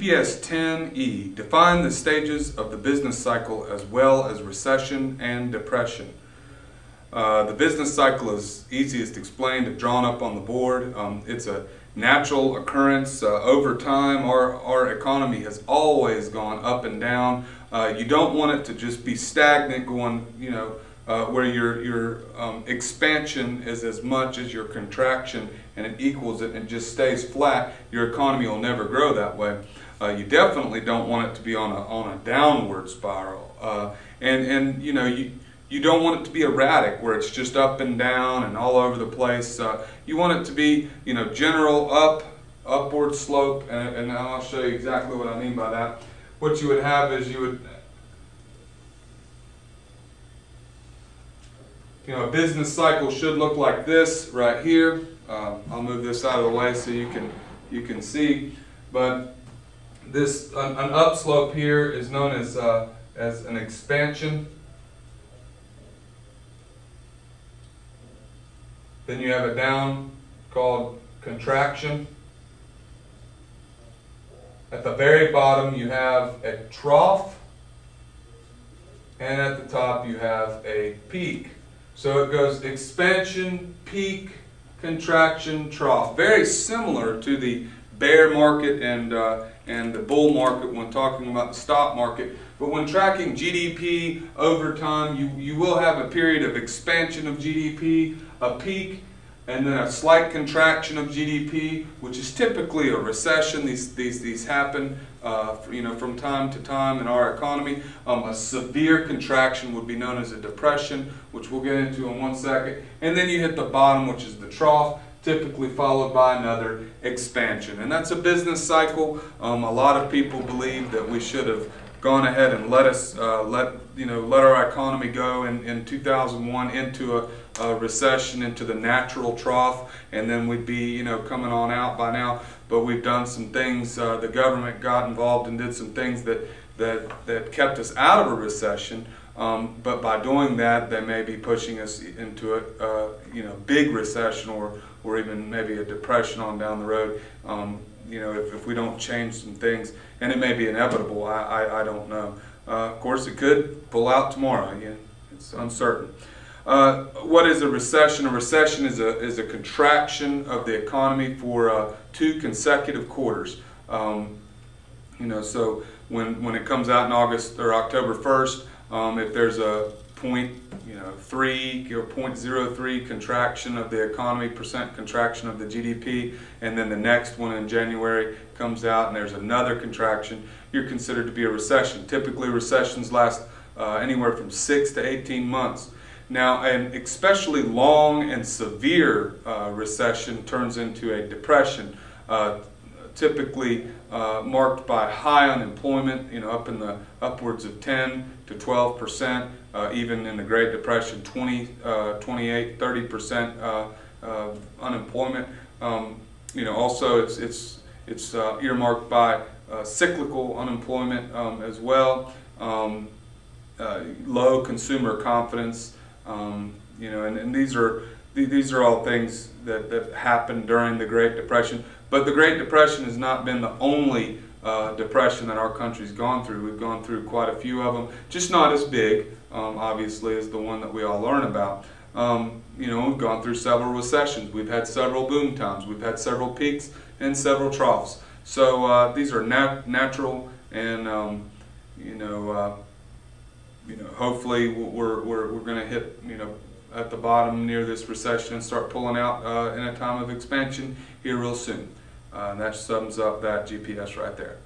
GPS 10E, define the stages of the business cycle as well as recession and depression. The business cycle is easiest explained and drawn up on the board. It's a natural occurrence over time. Our economy has always gone up and down. You don't want it to just be stagnant, going, where your expansion is as much as your contraction, and it equals it and just stays flat. Your economy will never grow that way. You definitely don't want it to be on a downward spiral, and you don't want it to be erratic, where it's just up and down and all over the place. You want it to be, general upward slope, and I'll show you exactly what I mean by that. What you would have is a business cycle should look like this right here. I'll move this out of the way so you can see. But this an upslope here is known as an expansion. Then you have a down called contraction. At the very bottom you have a trough, and at the top you have a peak. So it goes expansion, peak, contraction, trough. Very similar to the bear market and the bull market when talking about the stock market. But when tracking GDP over time, you will have a period of expansion of GDP, a peak, and then a slight contraction of GDP, which is typically a recession. These happen from time to time in our economy. A severe contraction would be known as a depression, which we'll get into in one second. And then you hit the bottom, which is the trough, typically followed by another expansion. And that's a business cycle. A lot of people believe that we should have gone ahead and let our economy go in 2001 into a recession, into the natural trough, and then we'd be coming on out by now. But we've done some things. The government got involved and did some things that kept us out of a recession. But by doing that, they may be pushing us into a big recession, or even maybe a depression on down the road. If we don't change some things, and it may be inevitable. I don't know. Of course, it could pull out tomorrow. It's uncertain. What is a recession? A recession is a contraction of the economy for 2 consecutive quarters. So when it comes out in August or October 1st, if there's a 0.3 or 0.03 contraction of the economy, percent contraction of the GDP, and then the next one in January comes out and there's another contraction, you're considered to be a recession. Typically recessions last anywhere from 6 to 18 months. Now, an especially long and severe recession turns into a depression, typically marked by high unemployment, up in the upwards of 10 to 12%, even in the Great Depression, 28, 30% unemployment. Also it's earmarked by cyclical unemployment as well, low consumer confidence, and these are all things that happened during the Great Depression. But the Great Depression has not been the only depression that our country's gone through. We've gone through quite a few of them, just not as big, obviously, as the one that we all learn about. We've gone through several recessions. We've had several boom times. We've had several peaks and several troughs. So these are natural, and hopefully we're going to hit at the bottom near this recession and start pulling out in a time of expansion here real soon. And that sums up that GPS right there.